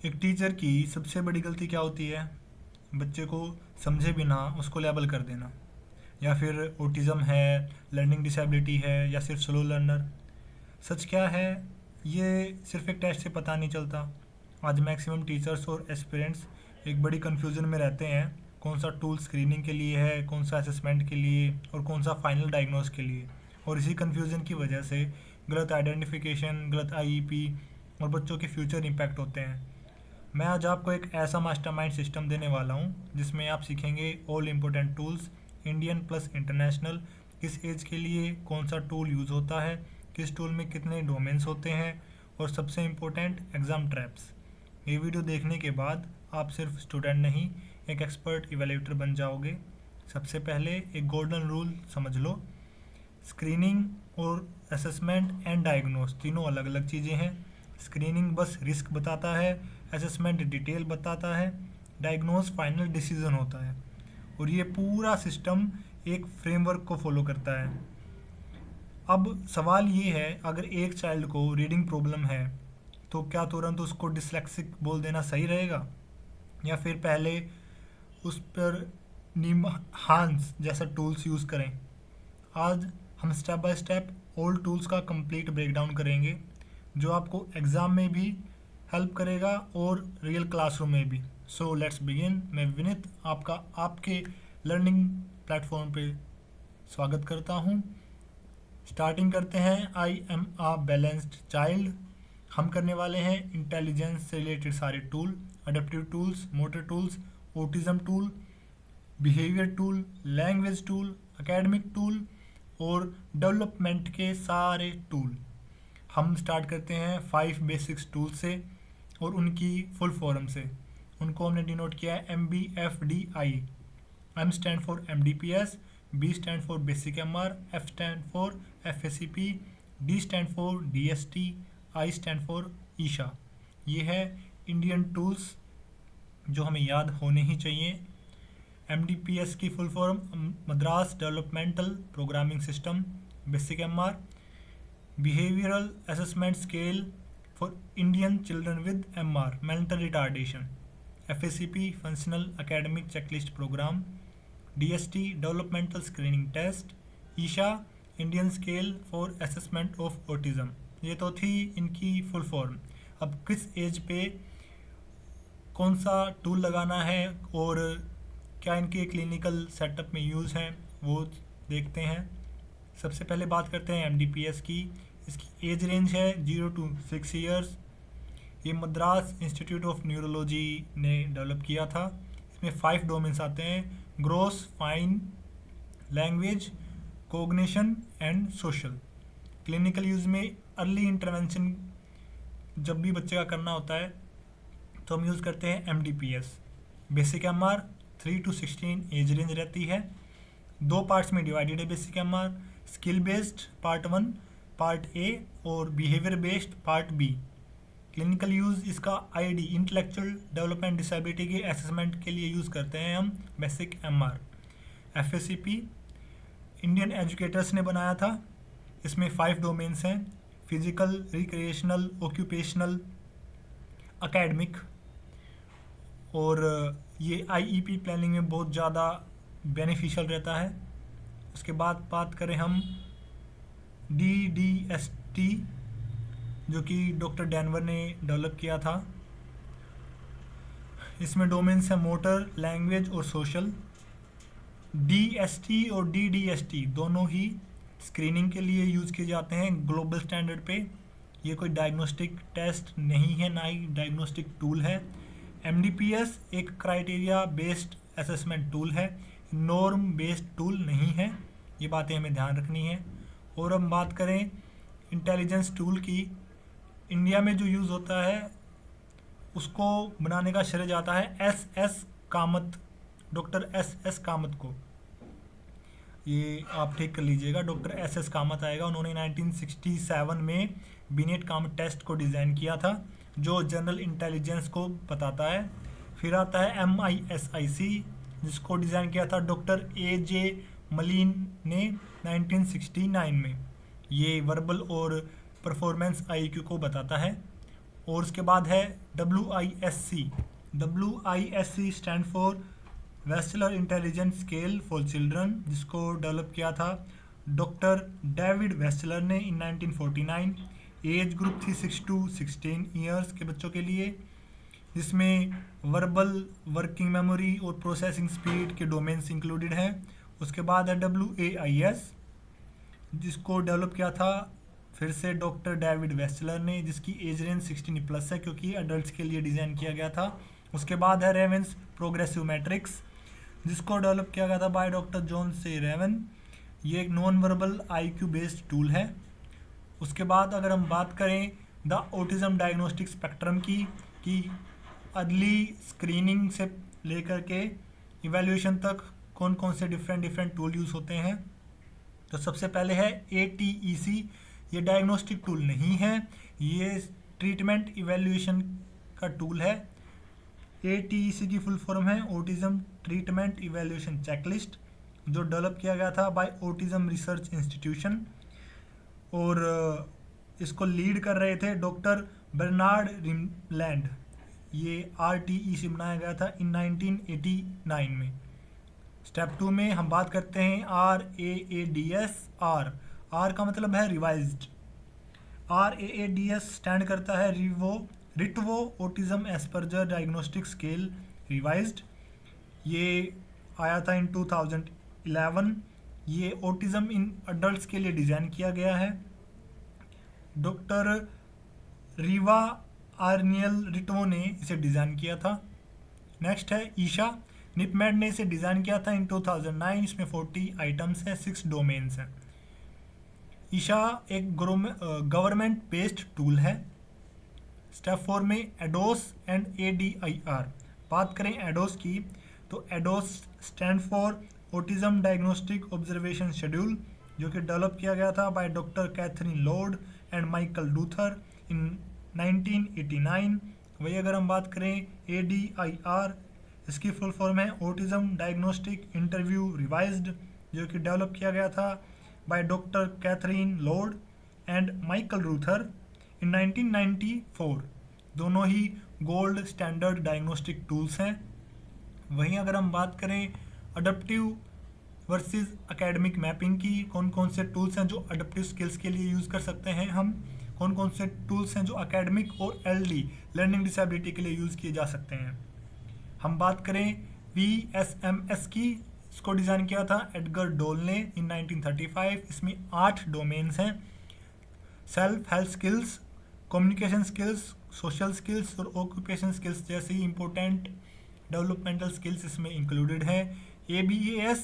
एक टीचर की सबसे बड़ी गलती क्या होती है? बच्चे को समझे बिना उसको लेबल कर देना, या फिर ऑटिज़म है, लर्निंग डिसेबिलिटी है, या सिर्फ स्लो लर्नर। सच क्या है? ये सिर्फ एक टेस्ट से पता नहीं चलता। आज मैक्सिमम टीचर्स और एस्पिरेंट्स एक बड़ी कन्फ्यूज़न में रहते हैं। कौन सा टूल स्क्रीनिंग के लिए है, कौन सा असेसमेंट के लिए, और कौन सा फाइनल डायग्नोस के लिए। और इसी कन्फ्यूज़न की वजह से गलत आइडेंटिफिकेशन, गलत आईईपी और बच्चों के फ्यूचर इम्पैक्ट होते हैं। मैं आज आपको एक ऐसा मास्टरमाइंड सिस्टम देने वाला हूँ जिसमें आप सीखेंगे all important tools, Indian plus international, किस एज के लिए कौन सा टूल यूज़ होता है, किस टूल में कितने डोमेन्स होते हैं, और सबसे इम्पोर्टेंट एग्ज़ाम ट्रैप्स। ये वीडियो देखने के बाद आप सिर्फ स्टूडेंट नहीं, एक एक्सपर्ट इवेल्यूएटर बन जाओगे। सबसे पहले एक गोल्डन रूल समझ लो। स्क्रीनिंग और असेसमेंट एंड डायग्नोस तीनों अलग अलग चीज़ें हैं। स्क्रीनिंग बस रिस्क बताता है, असेसमेंट डिटेल बताता है, डायग्नोस फाइनल डिसीजन होता है। और ये पूरा सिस्टम एक फ्रेमवर्क को फॉलो करता है। अब सवाल ये है, अगर एक चाइल्ड को रीडिंग प्रॉब्लम है तो क्या तुरंत उसको डिस्लेक्सिक बोल देना सही रहेगा, या फिर पहले उस पर निमहांस जैसा टूल्स यूज़ करें? आज हम step by step all tools का कंप्लीट ब्रेकडाउन करेंगे, जो आपको एग्ज़ाम में भी हेल्प करेगा और रियल क्लासरूम में भी। So let's begin. मैं विनीत आपका आपके लर्निंग प्लेटफॉर्म पे स्वागत करता हूँ। स्टार्टिंग करते हैं। I am a balanced child. हम करने वाले हैं इंटेलिजेंस से रिलेटेड सारे tool, adaptive tools, motor tools, autism tool, behaviour tool, language tool, academic tool और डेवलपमेंट के सारे टूल। हम स्टार्ट करते हैं 5 बेसिक्स टूल से और उनकी फुल फॉर्म से। उनको हमने डिनोट किया है MBFDI। M stand for MDPS, B stand for basic MR, F stand for FACP, D stand for DST, I stand for ISAA. ये है इंडियन टूल्स जो हमें याद होने ही चाहिए। MDPS की full form Madras developmental programming system, basic MR, Behavioral Assessment Scale for Indian Children with MR, Mental Retardation, FACP Functional Academic Checklist Program, DST Developmental Screening Test, ISAA Indian Scale for Assessment of Autism। ये तो थी इनकी full form. अब किस as पे कौन सा tool लगाना है और क्या इनके क्लिनिकल सेटअप में यूज़ हैं वो देखते हैं। सबसे पहले बात करते हैं MDPS की। इसकी एज रेंज है 0 to 6 ईयर्स। ये मद्रास इंस्टीट्यूट ऑफ न्यूरोलॉजी ने डेवलप किया था। इसमें 5 डोमेन्स आते हैं: gross, fine, language, cognition and social. Clinical use में अर्ली इंटरवेंशन जब भी बच्चे का करना होता है तो हम यूज़ करते हैं MDPS। Basic MR 3 to 16 age range रहती है। 2 पार्ट्स में डिवाइडेड है basic MR, skill based part 1 part A और behaviour based part B। Clinical use इसका ID इंटेलेक्चुअल डेवलपमेंट डिसेबिलिटी के असेसमेंट के लिए यूज़ करते हैं हम basic MR। FACP Indian educators ने बनाया था। इसमें 5 डोमेन्स हैं: फिजिकल, रिक्रिएशनल, ऑक्यूपेशनल, एकेडमिक। और ये IEP प्लानिंग में बहुत ज़्यादा बेनिफिशियल रहता है। उसके बाद बात करें हम DDST, जो कि डॉक्टर डैनवर ने डेवलप किया था। इसमें डोमेन्स हैं मोटर, लैंग्वेज और सोशल। DST और DDST दोनों ही स्क्रीनिंग के लिए यूज़ किए जाते हैं ग्लोबल स्टैंडर्ड पे। ये कोई डायग्नोस्टिक टेस्ट नहीं है, ना ही डायग्नोस्टिक टूल है। MDPS एक क्राइटेरिया बेस्ड असेसमेंट टूल है, नॉर्म बेस्ड टूल नहीं है। ये बातें हमें ध्यान रखनी है। और हम बात करें इंटेलिजेंस टूल की, इंडिया में जो यूज़ होता है उसको बनाने का श्रेय जाता है SS Kamat, doctor SS Kamat को। ये आप ठीक कर लीजिएगा, डॉक्टर SS कामत आएगा। उन्होंने 1967 में बिनेट कामत टेस्ट को डिज़ाइन किया था जो जनरल इंटेलिजेंस को बताता है। फिर आता है MISIC, जिसको डिज़ाइन किया था डॉक्टर AJ मलिन ने 1969 में। ये वर्बल और परफॉर्मेंस IQ को बताता है। और उसके बाद है WISC। WISC stand for Wechsler intelligent scale for children, जिसको डेवलप किया था डॉक्टर डेविड वेस्लर ने इन 1949। एज ग्रुप थी 6 to 16 ईयर्स के बच्चों के लिए, जिसमें वर्बल, वर्किंग मेमोरी और प्रोसेसिंग स्पीड के डोमेन्स इंक्लूडेड हैं। उसके बाद है WAIS, जिसको डेवलप किया था फिर से डॉक्टर डेविड वेस्लर ने, जिसकी एज रेंज 16 प्लस है क्योंकि अडल्ट के लिए डिज़ाइन किया गया था। उसके बाद है रेवेंस प्रोग्रेसिव मैट्रिक्स, जिसको डेवलप किया गया था बाय डॉक्टर जॉन से रेवन। ये एक non verbal IQ based tool है। उसके बाद अगर हम बात करें द ऑटिज्म डायग्नोस्टिक स्पेक्ट्रम की, कि अर्ली स्क्रीनिंग से लेकर के इवैल्यूएशन तक कौन कौन से डिफरेंट टूल यूज़ होते हैं, तो सबसे पहले है ATEC। ये डायग्नोस्टिक टूल नहीं है, ये ट्रीटमेंट इवैल्यूएशन का टूल है। ATEC की फुल फॉर्म है ऑटिज्म ट्रीटमेंट इवैल्यूएशन चेकलिस्ट, जो डेवलप किया गया था बाय ऑटिज्म रिसर्च इंस्टीट्यूशन, और इसको लीड कर रहे थे डॉक्टर बर्नार्ड रिमलैंड। ये RTE बनाया गया था इन 1989 में। स्टेप 2 में हम बात करते हैं RAADS। R का मतलब है रिवाइज्ड। RAADS स्टैंड करता है Ritvo autism Asperger diagnostic scale revised. ये आया था इन 2011। ये ऑटिज्म इन अडल्ट्स के लिए डिज़ाइन किया गया है। डॉक्टर रीवा आर्नियल रिट्वो ने इसे डिज़ाइन किया था। नेक्स्ट है ईशा। निपमेड ने इसे डिज़ाइन किया था इन 2009। इसमें 40 आइटम्स हैं, 6 डोमेन्स हैं। ईशा एक गवर्नमेंट बेस्ड टूल है। स्टेप 4 में एडोस एंड ADIR। बात करें एडोस की, तो ADOS stand for autism diagnostic observation schedule, जो कि डेवलप किया गया था by doctor Catherine Lord and Michael Luther in 1989। वही अगर हम बात करें ADIR, इसकी फुल फॉर्म है ऑटिज्म डायग्नोस्टिक इंटरव्यू रिवाइज्ड, जो कि डेवलप किया गया था by doctor Catherine Lord and Michael Luther in 1994। दोनों ही गोल्ड स्टैंडर्ड डायग्नोस्टिक टूल्स हैं। वहीं अगर हम बात करें अडप्टिव वर्सेस एकेडमिक मैपिंग की, कौन कौन से टूल्स हैं जो अडप्टिव स्किल्स के लिए यूज़ कर सकते हैं हम, कौन कौन से टूल्स हैं जो एकेडमिक और LD लर्निंग डिसेबिलिटी के लिए यूज़ किए जा सकते हैं। हम बात करें VSMS की, इसको डिज़ाइन किया था एडगर डोल ने इन 1935। इसमें 8 डोमेन्स हैं। Self help skills, communication skills, social skills और ऑक्यूपेशन स्किल्स जैसी इंपॉर्टेंट डेवलपमेंटल स्किल्स इसमें इंक्लूडेड है। ABAS,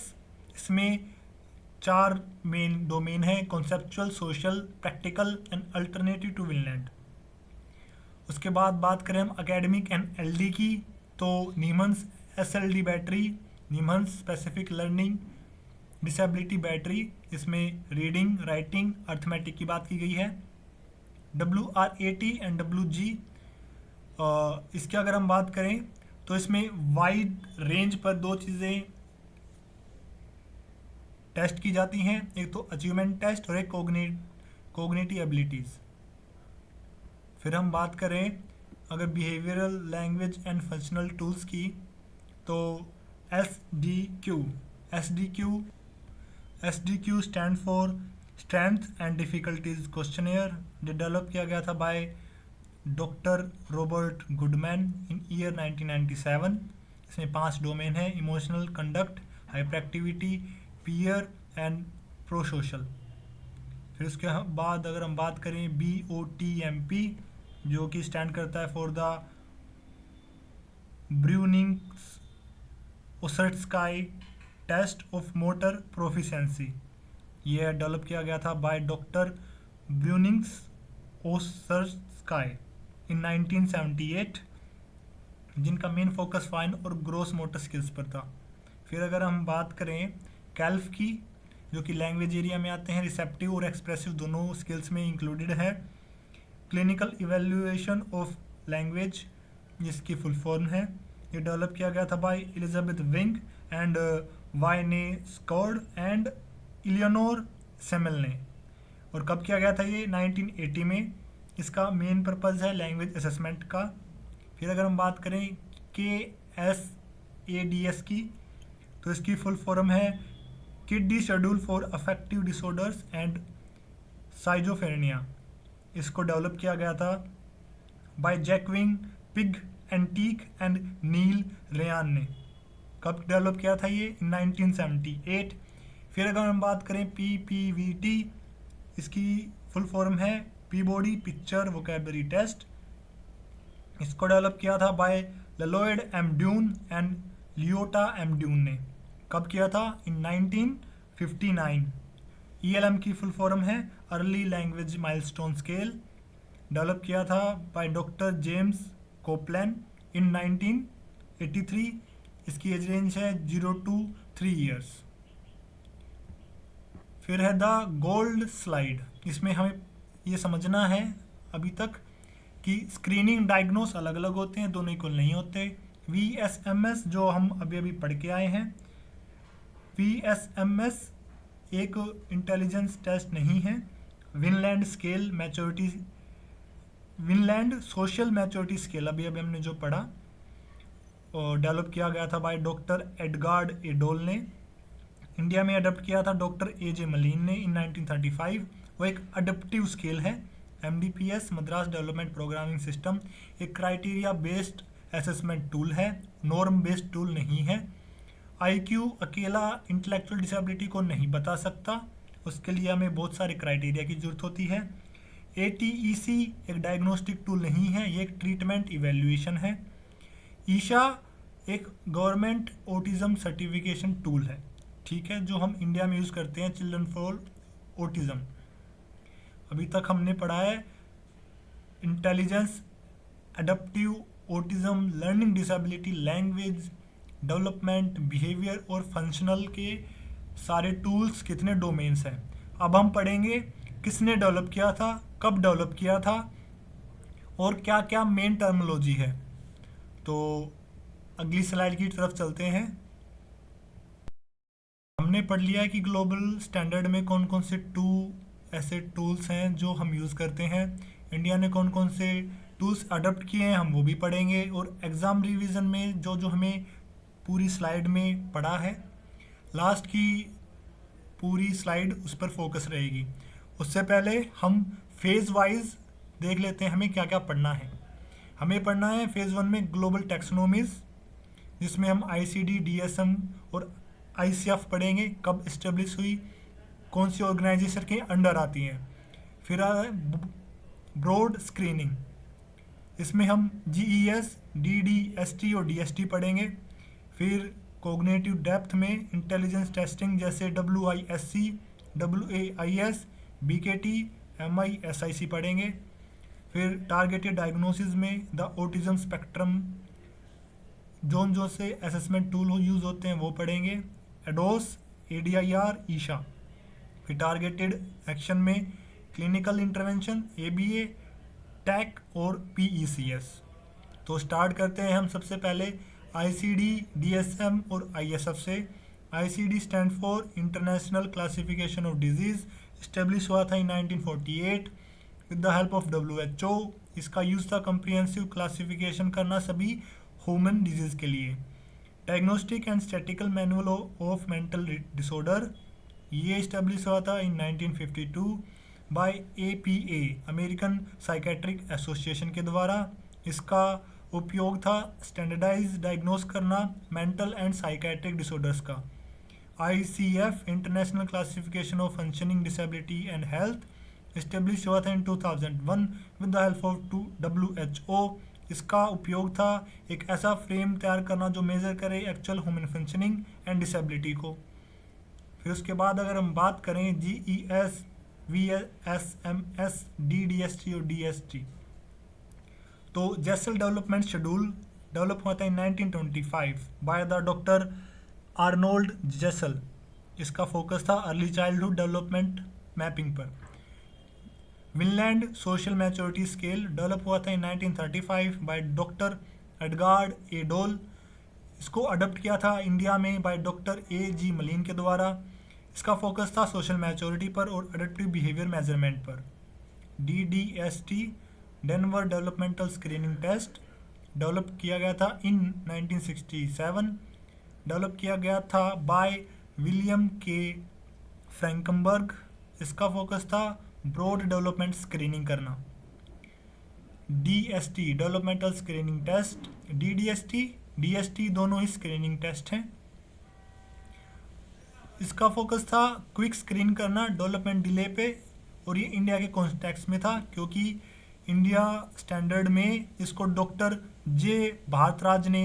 इसमें 4 मेन डोमेन है, conceptual, social, practical and alternative to Vineland. उसके बाद बात करें हम एकेडमिक एंड LD की, तो NIMHANS SLD battery, NIMHANS specific learning disability battery, इसमें रीडिंग, राइटिंग, अर्थमेटिक की बात की गई है। WRAT एंड WG, इसकी अगर हम बात करें तो इसमें वाइड रेंज पर 2 चीज़ें टेस्ट की जाती हैं, एक तो अचीवमेंट टेस्ट और एक कोग्निटिव एबिलिटीज़। फिर हम बात करें अगर behavioural, language and functional tools की, तो SDQ stand for strength and difficulties questionnaire, जो डेवलप किया गया था by doctor Robert Goodman in year 1997। इसमें 5 डोमेन है, emotional, conduct, hyper activity, peer and pro social. फिर उसके बाद अगर हम बात करें BOTMP, जो कि स्टैंड करता है for the Bruininks Oseretsky test of motor proficiency. यह डेवलप किया गया था बाय डॉक्टर ब्रूनिंग्स ओसर्ट्स्काई इन 1978, जिनका मेन फोकस फाइन और ग्रोस मोटर स्किल्स पर था। फिर अगर हम बात करें कैल्फ की, जो कि लैंग्वेज एरिया में आते हैं, रिसेप्टिव और एक्सप्रेसिव दोनों स्किल्स में इंक्लूडेड है। क्लिनिकल इवेल्युएशन ऑफ लैंग्वेज, जिसकी फुल फॉर्म है, ये डेवलप किया गया था by Elizabeth wing and Wayne Secord and Eleanor Semel ने। और कब किया गया था ये? 1980 में। इसका मेन पर्पज़ है लैंग्वेज असेसमेंट का। फिर अगर हम बात करें KSADS की, तो इसकी फुल फॉर्म है kiddie schedule for affective disorders and schizophrenia. इसको डेवलप किया गया था by Joaquim Puig Antich and Neal Ryan ने। कब डेवलप किया था ये? 1978। फिर अगर हम बात करें PPVT, इसकी फुल फॉर्म है पीबॉडी पिक्चर वोकेबलरी टेस्ट। इसको डेवलप किया था by Lloyd M Dunn and Leota M Dunn ने। कब किया था? इन 1959। ELM की फुल फॉर्म है early language milestone scale. Develop किया था by doctor James Coplan in 1983। इसकी एज रेंज है 0 to 3 ईयर्स। फिर है द गोल्ड स्लाइड। इसमें हमें ये समझना है अभी तक कि स्क्रीनिंग डायग्नोस अलग अलग होते हैं, दोनों इक्वल नहीं होते। VSMS जो हम अभी अभी पढ़ के आए हैं, VSMS एक इंटेलिजेंस टेस्ट नहीं है। Vinland scale maturity, Vinland social maturity scale अभी अभी हमने जो पढ़ा, और डेवलप किया गया था बाय डॉक्टर एडगार्ड एडोल ने। इंडिया में अडॉप्ट किया था डॉक्टर AJ मलीन ने इन 1935। वो एक अडप्टिव स्केल है। MDPS Madras development programming system एक क्राइटेरिया बेस्ड असेसमेंट टूल है, नॉर्म बेस्ड टूल नहीं है। IQ अकेला इंटेलेक्चुअल डिसेबिलिटी को नहीं बता सकता, उसके लिए हमें बहुत सारे क्राइटेरिया की जरूरत होती है। ATEC एक डायग्नोस्टिक टूल नहीं है, ये एक ट्रीटमेंट इवेल्युएशन है। ईशा एक गवर्नमेंट ऑटिज्म सर्टिफिकेशन टूल है, ठीक है, जो हम इंडिया में यूज़ करते हैं चिल्ड्रन फॉर ऑटिज्म। अभी तक हमने पढ़ा है intelligence, adaptive autism, learning disability, language development, behaviour और फंक्शनल के सारे टूल्स, कितने डोमेन्स हैं। अब हम पढ़ेंगे किसने डेवलप किया था, कब डेवलप किया था और क्या क्या मेन टर्मिनोलॉजी है। तो अगली स्लाइड की तरफ चलते हैं। हमने पढ़ लिया है कि ग्लोबल स्टैंडर्ड में कौन कौन से ऐसे टूल्स हैं जो हम यूज़ करते हैं। इंडिया ने कौन कौन से टूल्स अडॉप्ट किए हैं हम वो भी पढ़ेंगे, और एग्ज़ाम रिवीजन में जो जो हमें पूरी स्लाइड में पढ़ा है, लास्ट की पूरी स्लाइड उस पर फोकस रहेगी। उससे पहले हम फेज़ वाइज देख लेते हैं हमें क्या क्या पढ़ना है। हमें पढ़ना है फेज़ 1 में ग्लोबल टैक्सोनॉमीज़, जिसमें हम ICD, DSM और ICF पढ़ेंगे, कब इस्टेब्लिश हुई, कौन सी ऑर्गेनाइजेशन के अंडर आती हैं। फिर ब्रॉड स्क्रीनिंग, इसमें हम GES, DDST और DST पढ़ेंगे। फिर कोग्निटिव डेप्थ में इंटेलिजेंस टेस्टिंग जैसे WISC, WAIS, BKT, MISIC पढ़ेंगे। फिर टारगेटेड डायग्नोसिस में द ऑटिज्म स्पेक्ट्रम, जोन जो से असेसमेंट टूल यूज़ होते हैं वो पढ़ेंगे। एडोस, ADIR, ईशा। फिर टारगेटेड एक्शन में क्लिनिकल इंटरवेंशन, ABA, टैक और PECS। तो स्टार्ट करते हैं हम सबसे पहले ICD, DSM और ISF से। ICD stand for international classification of diseases, establish हुआ था in 1948 with the help of WHO। इसका यूज़ था कंप्रिहेंसिव क्लासिफिकेशन करना सभी ह्यूमन डिजीज़ के लिए। Diagnostic and statistical manual of mental disorder, ये इस्टेब्लिश हुआ था in 1952 by APA, American psychiatric association के द्वारा। इसका उपयोग था स्टैंडर्डाइज डायग्नोस करना मेंटल एंड साइकेट्रिक डिसऑर्डर्स का। ICF, international classification of functioning disability and health, establish हुआ था इन 2001 with the help of WHO। इसका उपयोग था एक ऐसा फ्रेम तैयार करना जो मेज़र करे actual human functioning and disability को। फिर उसके बाद अगर हम बात करें GES, VSMS, DDST और DST, तो जेसल डेवलपमेंट शेड्यूल डेवलप हुआ था इन 1925 by the doctor Arnold Jesal. इसका फोकस था अर्ली चाइल्डहुड डेवलपमेंट मैपिंग पर। Vinland social maturity scale develop हुआ था इन 1935 बाय डॉक्टर एडगार्ड एडोल। इसको अडॉप्ट किया था इंडिया में बाय डॉक्टर AG मलीन के द्वारा। इसका फोकस था सोशल मैच्योरिटी पर और अडप्टिव बिहेवियर मेजरमेंट पर। DDST Denver developmental screening test develop किया गया था इन 1967, डेवलप किया गया था बाय विलियम के फ्रैंकनबर्ग। इसका फोकस था ब्रॉड डेवलपमेंट स्क्रीनिंग करना। DST developmental screening test, DDST DST दोनों ही स्क्रीनिंग टेस्ट हैं। इसका फोकस था क्विक स्क्रीन करना डेवलपमेंट डिले पे, और ये इंडिया के कॉन्टेक्स्ट में था क्योंकि इंडिया स्टैंडर्ड में इसको डॉक्टर जे भारतराज ने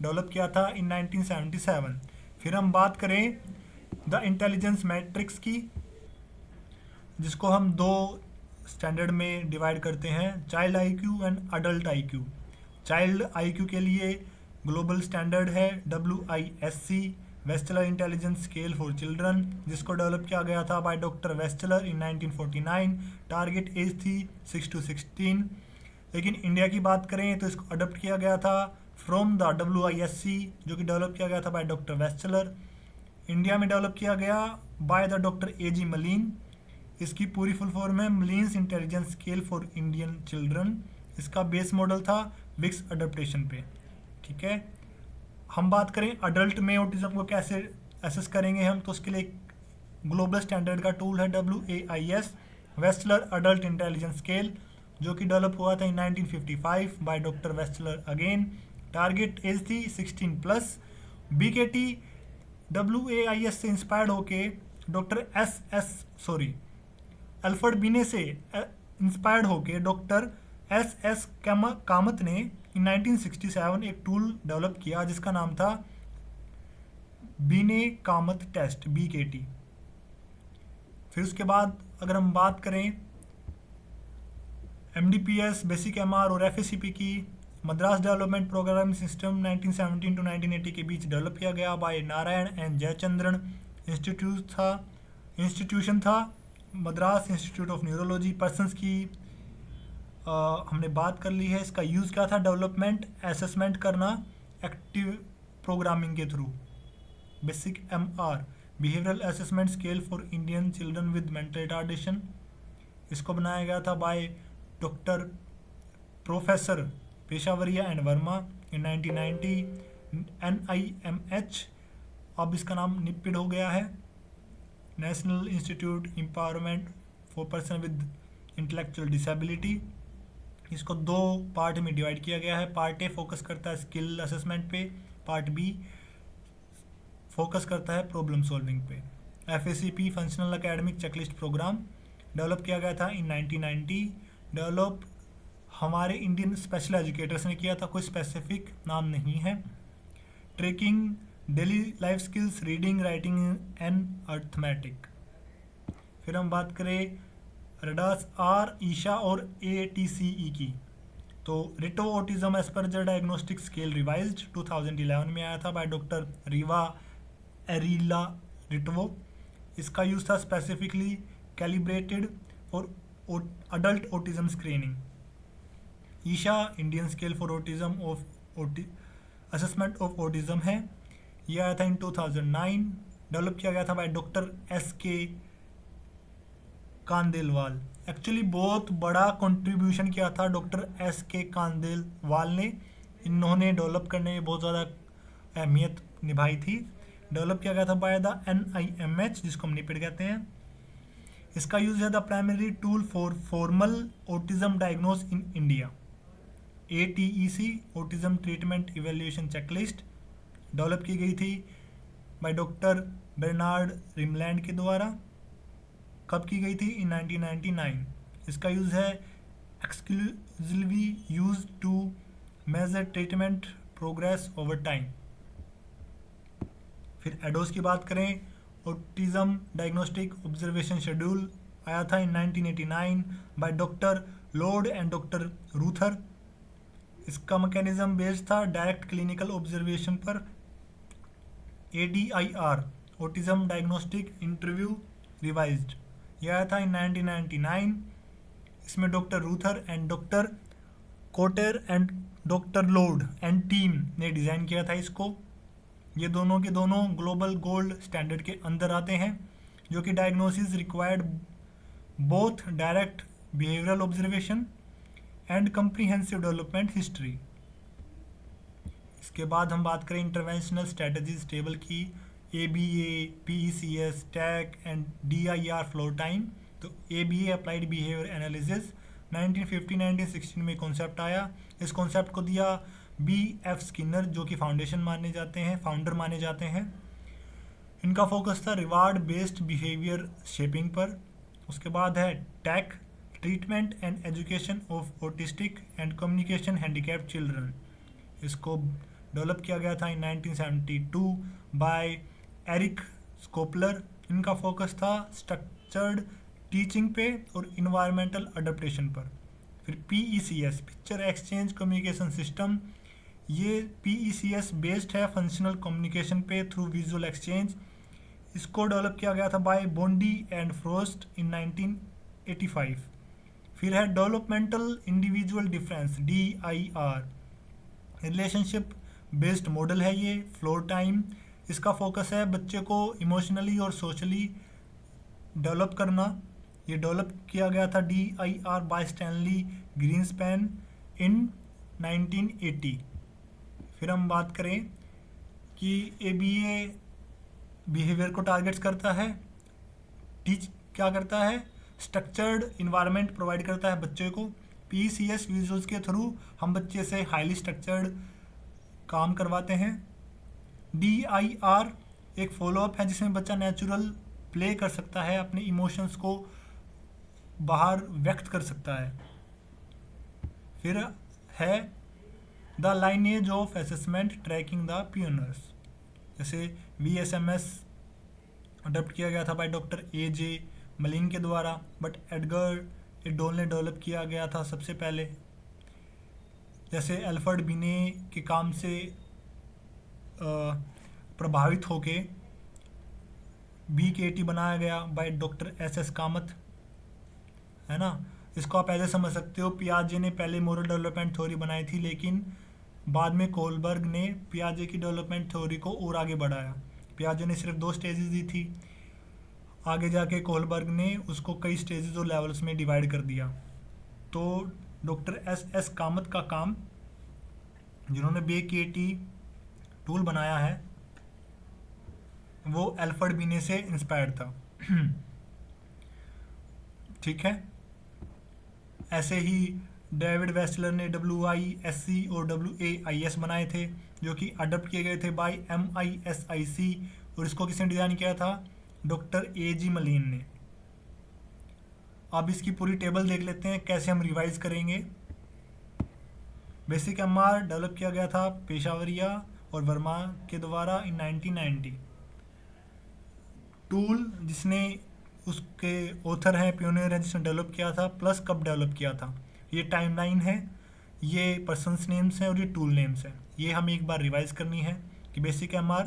डेवलप किया था इन 1977। फिर हम बात करें द इंटेलिजेंस मैट्रिक्स की, जिसको हम दो स्टैंडर्ड में डिवाइड करते हैं, child IQ and adult IQ। Child IQ के लिए ग्लोबल स्टैंडर्ड है WISC, Wechsler intelligence scale for children, जिसको डेवलप किया गया था by doctor Wechsler in 1949। Target age थी 6 to 16। लेकिन इंडिया की बात करें तो इसको अडोप्ट किया गया था फ्रॉम द WISC, जो कि डेवलप किया गया था बाय डॉक्टर वेस्टलर। इंडिया में डेवलप किया गया बाय द डॉक्टर AG मलीन। इसकी पूरी फुल फॉर्म है Malin's intelligence scale for Indian children. इसका बेस मॉडल था विक्स अडोप्टेशन पे। ठीक है, हम बात करें अडल्ट में ऑटिज्म को कैसे असेस करेंगे हम, तो उसके लिए एक ग्लोबल स्टैंडर्ड का टूल है WAIS, Wechsler adult intelligence scale, जो कि डेवलप हुआ था in 1955 by doctor Wechsler again. Target age थी 16+। BKT WAIS से इंस्पायर्ड होके डॉक्टर अल्फ्रेड बिने से इंस्पायर्ड होके डॉक्टर SS कामत ने इन 1967 एक टूल डेवलप किया जिसका नाम था बिने कामत टेस्ट, BKT। फिर उसके बाद अगर हम बात करें MDPS, बेसिक MR और FACP की, Madras development programme system 1917 to 1980 के बीच डेवलप किया गया by Narayan and Jayachandran. Institution था Madras institute of neurology. Persons की हमने बात कर ली है। इसका यूज़ क्या था, डेवलपमेंट असेसमेंट करना एक्टिव प्रोग्रामिंग के through. Basic MR, behavioural assessment scale for Indian children with mental retardation. इसको बनाया गया था by doctor professor Peshawaria and Verma in 1990। NIMH, अब इसका नाम निपिड हो गया है, national institute empowerment for person with intellectual disability. इसको दो पार्ट में डिवाइड किया गया है। पार्ट A फोकस करता है स्किल असेसमेंट पे, पार्ट B फोकस करता है प्रॉब्लम सॉल्विंग पे। FACP functional academic checklist program develop किया गया था इन 1990। डेवलप हमारे इंडियन स्पेशल एजुकेटर्स ने किया था, कोई स्पेसिफिक नाम नहीं है। Tracking daily life skills, reading, writing and arithmetic. फिर हम बात करें रडास R, ईशा और ATCE की, तो Ritvo autism Asperger diagnostic scale revised 2011 में आया था by doctor Riva Ariella Ritvo. इसका यूज़ था specifically calibrated for adult autism screening. ISAA Indian scale for autism of assessment of autism है, यह आया था इन 2009। डेवलप किया गया था बाय डॉक्टर SK कांदेलवाल। एक्चुअली बहुत बड़ा कंट्रीब्यूशन किया था डॉक्टर SK कांदेलवाल ने। इन्होंने डेवलप करने में बहुत ज़्यादा अहमियत निभाई थी। डेवलप किया गया था बाय द NIMH, जिसको हम निपिड कहते हैं। इसका यूज़ है the primary tool for formal autism diagnose in India. ATEC autism treatment evaluation checklist develop की गई थी बाय डॉक्टर बर्नार्ड रिमलैंड के द्वारा। कब की गई थी, इन 1999। इसका यूज़ है exclusively use to measure treatment progress over time. फिर एडोस की बात करें, ऑटिज्म डायग्नोस्टिक ऑब्जर्वेशन शेड्यूल आया था in 1989 by doctor Lord and doctor Rutter. इसका मैकेनिज्म बेस्ड था डायरेक्ट क्लिनिकल ऑब्जर्वेशन पर। ADIR autism diagnostic interview revised, यह आया था इन 1999। इसमें doctor Rutter and doctor Couteur and doctor Lord and team ने डिज़ाइन किया था इसको। ये दोनों के दोनों ग्लोबल गोल्ड स्टैंडर्ड के अंदर आते हैं, जो कि diagnosis required both direct behavioural observation and comprehensive development history. इसके बाद हम बात करें इंटरवेंशनल स्ट्रेटजीज टेबल की, ABA, PECS, TEACCH and DIR floor time. तो ABA अप्लाइड बिहेवियर एनालिसिस 1950-1960 में कॉन्सेप्ट आया। इस कॉन्सेप्ट को दिया B.F. स्किनर, जो कि फाउंडर माने जाते हैं। इनका फोकस था रिवार्ड बेस्ड बिहेवियर शेपिंग पर। उसके बाद है TEACCH, treatment and education of autistic and communication handicapped children. इसको डेवलप किया गया था इन 1972 बाय एरिक स्कोपलर। इनका फोकस था स्ट्रक्चर्ड टीचिंग पे और इन्वायरमेंटल अडेप्टेशन पर। फिर PECS, picture exchange communication system. ये PECS बेस्ड है फंक्शनल कम्युनिकेशन पे थ्रू विजुअल एक्सचेंज। इसको डेवलप किया गया था बाय बोंडी एंड फ्रोस्ट इन 1985। फिर है developmental individual difference, DIR, relationship based model है ये। फ्लोर टाइम, इसका फोकस है बच्चे को इमोशनली और सोशली डेवलप करना। ये डेवलप किया गया था DIR बाय स्टैनली ग्रीनस्पैन इन 1980। फिर हम बात करें कि ABA बिहेवियर को टारगेट्स करता है, टीच क्या करता है, स्ट्रक्चर्ड इन्वायरमेंट प्रोवाइड करता है बच्चे को। PECS विजुअल्स के थ्रू हम बच्चे से हाईली स्ट्रक्चर्ड काम करवाते हैं। DIR एक फॉलोअप है जिसमें बच्चा नेचुरल प्ले कर सकता है, अपने इमोशंस को बाहर व्यक्त कर सकता है। फिर है the lineage of assessment tracking the pioneers. जैसे VSMS अडॉप्ट किया गया था बाय डॉक्टर AJ मलिन के द्वारा, बट एडगर एडोल ने डेवलप किया गया था सबसे पहले। जैसे एल्फर्ड बिने के काम से प्रभावित होके BKT बनाया गया बाय डॉक्टर SS कामत, है ना। इसको आप ऐसे समझ सकते हो, पियाजे ने पहले मोरल डेवलपमेंट थ्योरी बनाई थी, लेकिन बाद में कोलबर्ग ने पियाजे की डेवलपमेंट थ्योरी को और आगे बढ़ाया। पियाजे ने सिर्फ 2 स्टेजेस दी थी, आगे जाके कोलबर्ग ने उसको कई स्टेजेस और लेवल्स में डिवाइड कर दिया। तो डॉक्टर SS कामत का काम, जिन्होंने BKT टूल बनाया है, वो एल्फर्ड बिने से इंस्पायर्ड था। ठीक है। ऐसे ही डेविड वेस्लर ने WISC और WAIS बनाए थे, जो कि अडॉप्ट किए गए थे बाय MISIC, और इसको किसने डिज़ाइन किया था, डॉक्टर AG मलिन ने। अब इसकी पूरी टेबल देख लेते हैं, कैसे हम रिवाइज करेंगे। बेसिक MR डेवलप किया गया था पेशावरिया और वर्मा के द्वारा इन 1990। टूल जिसने उसके ऑथर हैं, पियोनियर हैं, जिसने डेवलप किया था, प्लस कब डेवलप किया था। ये टाइमलाइन है, ये पर्सन्स नेम्स हैं और ये टूल नेम्स हैं। ये हमें एक बार रिवाइज करनी है कि basic MR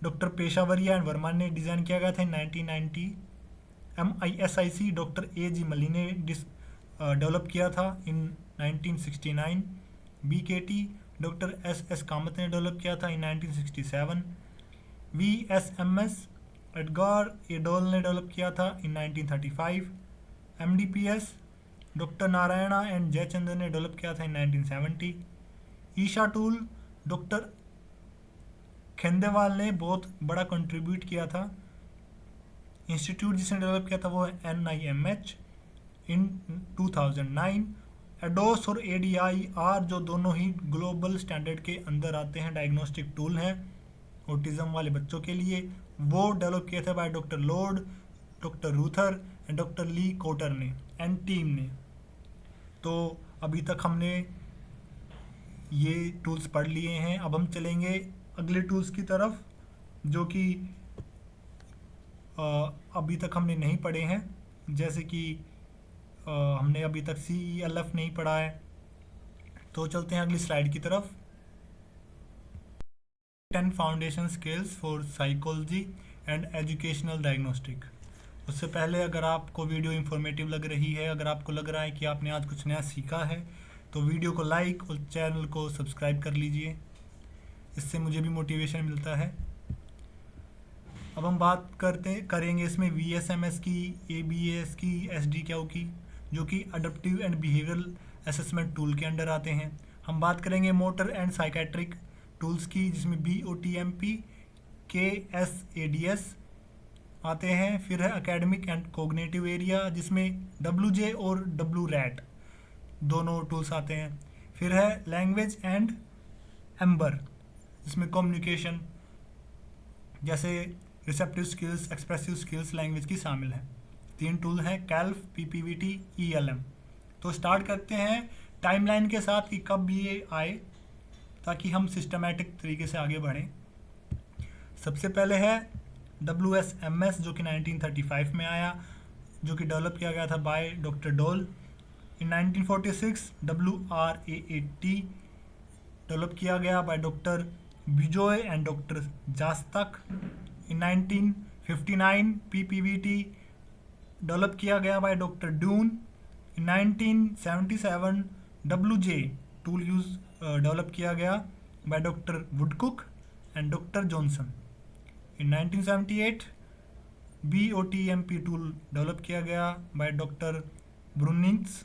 doctor Peshawaria and Verma ने डिज़ाइन किया गया था इन 1990। MISIC डॉक्टर AG मलिन ने डेवलप किया था इन 1969। BKT डॉक्टर SS कामत ने डेवलप किया था इन 1967। VSMS एडगार एडोल ने डेवलप किया था इन 1935। MDPS doctor Narayana and Jayachandra ने डेवलप किया था इन 1970। ईशा टूल डॉक्टर खेंदेवाल ने बहुत बड़ा कंट्रीब्यूट किया था। इंस्टीट्यूट जिसने डेवलप किया था वो है NIMH इन 2009। एडोस और ADIR जो दोनों ही ग्लोबल स्टैंडर्ड के अंदर आते हैं, डायग्नोस्टिक टूल हैं ऑटिज्म वाले बच्चों के लिए, वो डेवलप किए थे by doctor Lord, doctor Rutter and doctor Le Couteur ने एंड टीम ने। तो अभी तक हमने ये टूल्स पढ़ लिए हैं। अब हम चलेंगे अगले टूल्स की तरफ, जो कि अभी तक हमने नहीं पढ़े हैं। जैसे कि हमने अभी तक CELF नहीं पढ़ा है। तो चलते हैं अगली स्लाइड की तरफ। 10 foundation skills for psychology and educational diagnostic. उससे पहले अगर आपको वीडियो इंफॉर्मेटिव लग रही है, अगर आपको लग रहा है कि आपने आज कुछ नया सीखा है, तो वीडियो को लाइक और चैनल को सब्सक्राइब कर लीजिए, इससे मुझे भी मोटिवेशन मिलता है। अब हम बात करेंगे इसमें VSMS की, ABAS की, SDQ की। जो कि adaptive and behavioural assessment tool के अंडर आते हैं। हम बात करेंगे मोटर एंड साइकेट्रिक टूल्स की, जिसमें BOTMP, KSADS आते हैं। फिर है एकेडमिक एंड कोग्निटिव एरिया, जिसमें WJ और WRAT दोनों टूल्स आते हैं। फिर है लैंग्वेज एंड एम्बर, जिसमें कम्युनिकेशन जैसे receptive skills, expressive skills language की शामिल है। 3 टूल हैं, कैल्फ, PPVT, ELM। तो स्टार्ट करते हैं टाइमलाइन के साथ कि कब ये आए, ताकि हम सिस्टमैटिक तरीके से आगे बढ़ें। सबसे पहले है WSMS, जो कि 1935 में आया, जो कि डेवलप किया गया था बाय डॉक्टर डोल। इन 1946 WRAAT डेवलप किया गया by doctor Bijou and doctor Jastak. In 1959 PPVT develop किया गया by doctor Dunn. In 1977 WJ tool use develop किया गया by doctor Woodcock and doctor Johnson. In 1978 BOTMP tool develop किया गया by doctor ब्रुनिंग्स।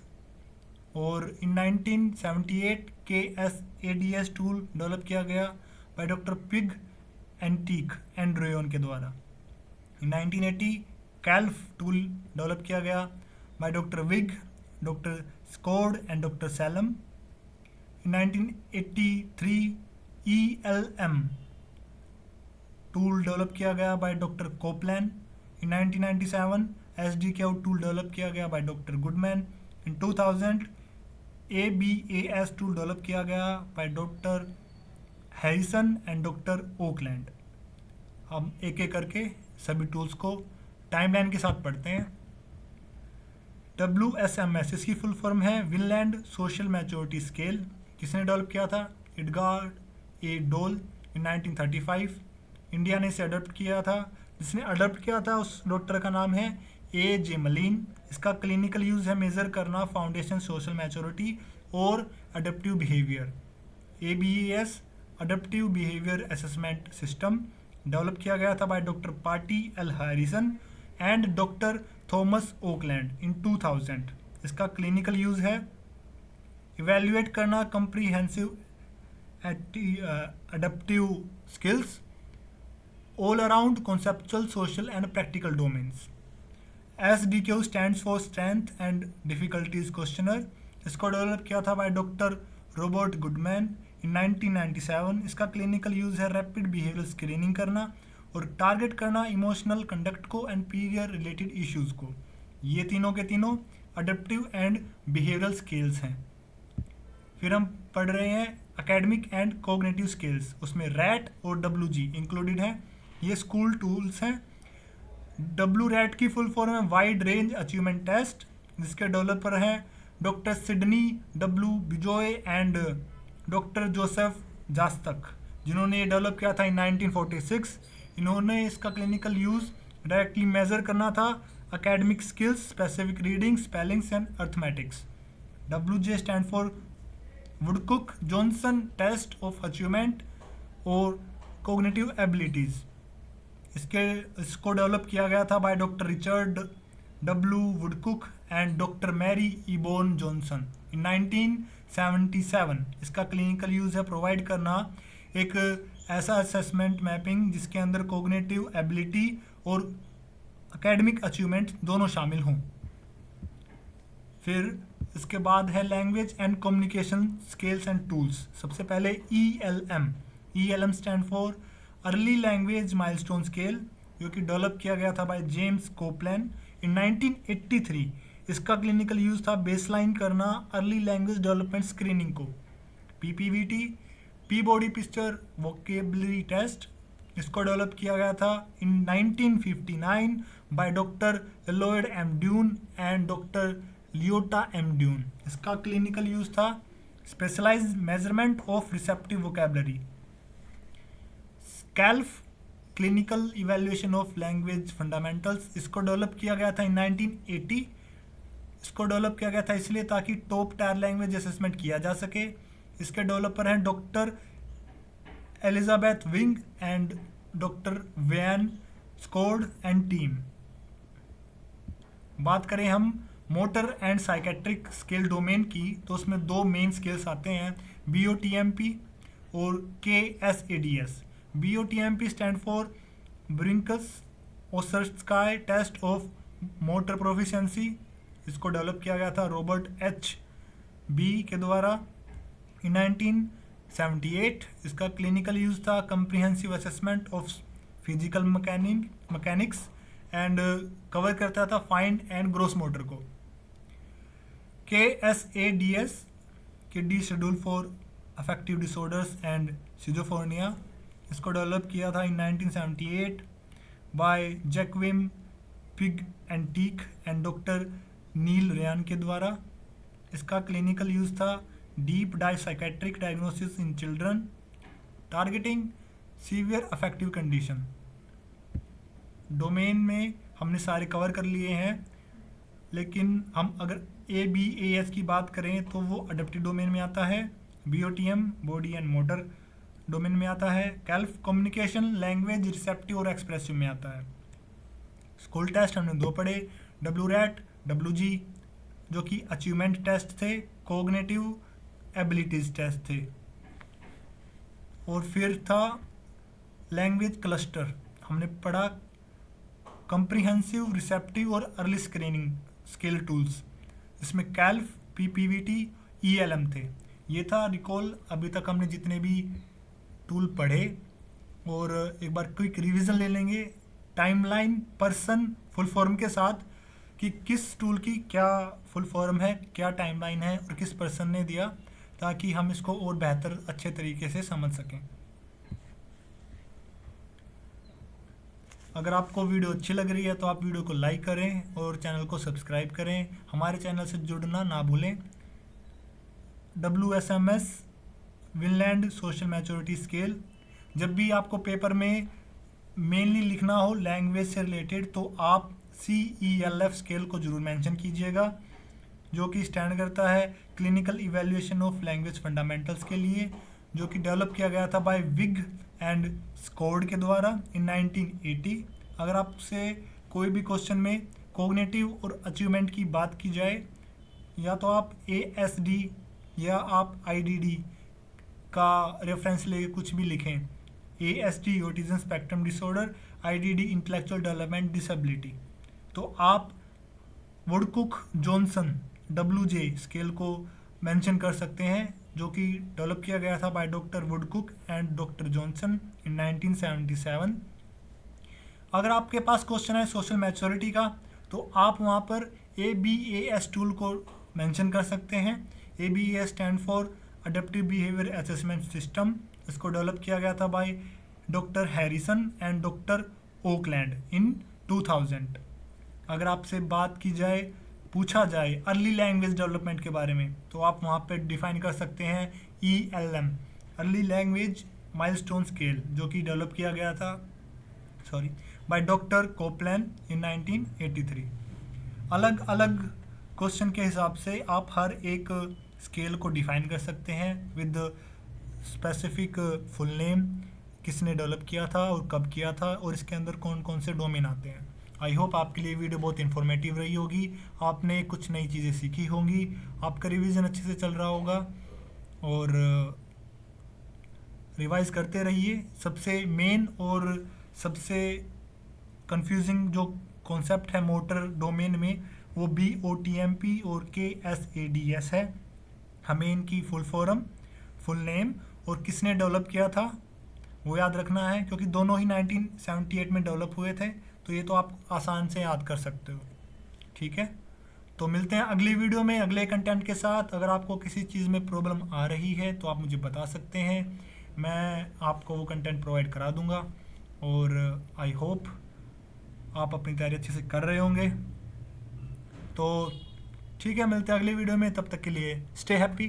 और इन 1978 KSADS tool develop किया गया by doctor Puig Antich and Ryan के द्वारा। इन 1980 कैल्फ टूल डेवलप किया गया by doctor Wiig, doctor Secord and doctor सैलम। इन 1983 ELM टूल डेवलप किया गया by doctor Coplan. In 1997 SDQ tool develop किया गया by doctor Goodman. In 2000 ABAS tool develop किया गया by doctor Harrison and doctor Oakland. हम एक एक करके सभी टूल्स को टाइमलाइन के साथ पढ़ते हैं। WSMS, इसकी फुल फॉर्म है विनलैंड सोशल मैच्योरिटी स्केल। किसने डेवलप किया था? एडगार्ड ए डोल इन 1935। इंडिया ने इसे अडॉप्ट किया था। जिसने अडॉप्ट किया था उस डॉक्टर का नाम है A.J. मलीन। इसका क्लिनिकल यूज़ है मेज़र करना फाउंडेशन सोशल मैच्योरिटी और adaptive behaviour. ABES adaptive behaviour assessment system develop किया गया था by doctor Patti L Harrison and doctor Thomas Oakland in 2000। इसका क्लिनिकल यूज़ है इवेल्युएट करना comprehensive adaptive skills all around conceptual, social and practical domains. SDQ stands for Strength and Difficulties Questionnaire। इसको develop किया था by doctor Robert Goodman इन 1997। इसका clinical use है rapid behaviour screening करना और टारगेट करना इमोशनल कंडक्ट को एंड पीरियर रिलेटेड इश्यूज़ को। ये तीनों के तीनों अडेप्टिव एंड बिहेवियरल स्किल्स हैं। फिर हम पढ़ रहे हैं एकेडमिक एंड कोग्निटिव स्किल्स, उसमें रैट और WG इंक्लूडेड है। ये स्कूल टूल्स हैं। WRAT की फुल फॉर्म है वाइड रेंज अचीवमेंट टेस्ट, जिसके डेवलपर हैं doctor Sidney W Bijou and doctor Joseph Jastak, जिन्होंने ये डेवलप किया था इन 1946। इन्होंने इसका क्लिनिकल यूज़ डायरेक्टली मेजर करना था academic skills, specific reading, spellings and arithmetics. WJ stand for Woodcock Johnson test of achievement और कोग्निटिव एबिलिटीज़। इसको डेवलप किया गया था by doctor Richard W Woodcock and doctor Mary E Bonner Johnson in 1977। इसका clinical use है provide करना एक ऐसा असेसमेंट मैपिंग जिसके अंदर कोग्निटिव एबिलिटी और एकेडमिक अचीवमेंट दोनों शामिल हों। फिर इसके बाद है language and communication skills and tools. सबसे पहले ELM stand for early language milestone scale, जो कि डेवलप किया गया था बाय जेम्स कोपलैन इन 1983। इसका क्लिनिकल यूज़ था बेसलाइन करना अर्ली लैंग्वेज डेवलपमेंट स्क्रीनिंग को। PPVT Peabody picture vocabulary test, इसको डेवलप किया गया था in 1959 by doctor Lloyd M Dunn and doctor Leota M Dunn. इसका क्लिनिकल यूज़ था specialised measurement of receptive vocabulary. CELF clinical evaluation of language fundamentals, इसको develop किया गया था इन 1980। इसको डेवलप किया गया था इसलिए ताकि टॉप टायर लैंग्वेज असेसमेंट किया जा सके। इसके डेवलपर हैं doctor Elizabeth wing and doctor van स्कोड एंड टीम। बात करें हम motor and psychiatric scale domain की, तो उसमें दो मेन स्केल्स आते हैं, BOTMP और KSADS। BOTMP stand for Bruininks Oseretsky test of motor proficiency. इसको डेवलप किया गया था रॉबर्ट HB के द्वारा इन 1978। इसका क्लिनिकल यूज था comprehensive assessment of physical mechanics and cover करता था फाइन एंड ग्रोस मोटर को। KSADS, kiddie schedule for affective disorders and schizophrenia, इसको डेवलप किया था in 1978 by Joaquim Puig and टीक एंड डॉक्टर नील रेयान के द्वारा। इसका क्लिनिकल यूज था deep dive psychiatric diagnosis in children targeting severe affective condition. Domain में हमने सारे कवर कर लिए हैं, लेकिन हम अगर ABAS की बात करें तो वो अडेप्टिव डोमेन में आता है। BOTM body and motor domain में आता है। कैल्फ कम्युनिकेशन लैंग्वेज रिसेप्टिव और एक्सप्रेसिव में आता है। स्कूल टेस्ट हमने दो पढ़े, WRAT WG जो कि अचीवमेंट टेस्ट थे, कोग्निटिव एबिलिटीज टेस्ट थे। और फिर था लैंग्वेज क्लस्टर, हमने पढ़ा कंप्रिहेंसिव रिसेप्टिव और अर्ली स्क्रीनिंग स्किल टूल्स। इसमें कैल्फ PPVT ELM थे। ये था रिकॉल अभी तक हमने जितने भी टूल पढ़े। और एक बार क्विक रिवीजन ले लेंगे टाइमलाइन पर्सन फुल फॉर्म के साथ कि किस टूल की क्या फुल फॉर्म है, क्या टाइमलाइन है और किस पर्सन ने दिया, ताकि हम इसको और बेहतर अच्छे तरीके से समझ सकें। अगर आपको वीडियो अच्छी लग रही है तो आप वीडियो को लाइक करें और चैनल को सब्सक्राइब करें। हमारे चैनल से जुड़ना ना भूलें। WSMS Vinland social maturity scale, जब भी आपको पेपर में मेनली लिखना हो लैंग्वेज से रिलेटेड तो आप CELF स्केल को जरूर मेंशन कीजिएगा, जो कि स्टैंड करता है clinical evaluation of language fundamentals के लिए, जो कि डेवलप किया गया था बाय विग एंड स्कोर्ड के द्वारा इन 1980। अगर आपसे कोई भी क्वेश्चन में कोग्निटिव और अचीवमेंट की बात की जाए, या तो आप ASD या आप IDD का रेफरेंस लेके कुछ भी लिखें, ASD autism spectrum disorder, IDD intellectual development disability, तो आप वुडकुक जॉनसन WJ स्केल को मेंशन कर सकते हैं, जो कि डेवलप किया गया था by doctor Woodcock and doctor Johnson in 1977। अगर आपके पास क्वेश्चन है सोशल मैच्योरिटी का तो आप वहाँ पर ABAS टूल को मेंशन कर सकते हैं। ABAS stand for adaptive behaviour assessment system. इसको डेवलप किया गया था by doctor Harrison and doctor Oakland in 2000। अगर आपसे बात की जाए, पूछा जाए अर्ली लैंग्वेज डेवलपमेंट के बारे में, तो आप वहाँ पे डिफाइन कर सकते हैं ELM early language milestone scale, जो कि डेवलप किया गया था बाय डॉक्टर कोपलैन इन 1983। अलग अलग क्वेश्चन के हिसाब से आप हर एक स्केल को डिफाइन कर सकते हैं विद स्पेसिफिक फुल नेम, किसने डेवलप किया था और कब किया था, और इसके अंदर कौन कौन से डोमेन आते हैं। आई होप आपके लिए वीडियो बहुत इन्फॉर्मेटिव रही होगी, आपने कुछ नई चीज़ें सीखी होंगी, आपका रिवीजन अच्छे से चल रहा होगा और रिवाइज करते रहिए। सबसे मेन और सबसे कंफ्यूजिंग जो कॉन्सेप्ट है मोटर डोमेन में वो BOTMP और KSADS है। हमें इनकी फुल फॉर्म, फुल नेम और किसने डेवलप किया था वो याद रखना है, क्योंकि दोनों ही 1978 में डेवलप हुए थे, तो ये तो आप आसान से याद कर सकते हो। ठीक है, तो मिलते हैं अगली वीडियो में अगले कंटेंट के साथ। अगर आपको किसी चीज़ में प्रॉब्लम आ रही है तो आप मुझे बता सकते हैं, मैं आपको वो कंटेंट प्रोवाइड करा दूंगा। और आई होप आप अपनी तैयारी अच्छे से कर रहे होंगे। तो ठीक है, मिलते हैं अगली वीडियो में, तब तक के लिए स्टे हैप्पी।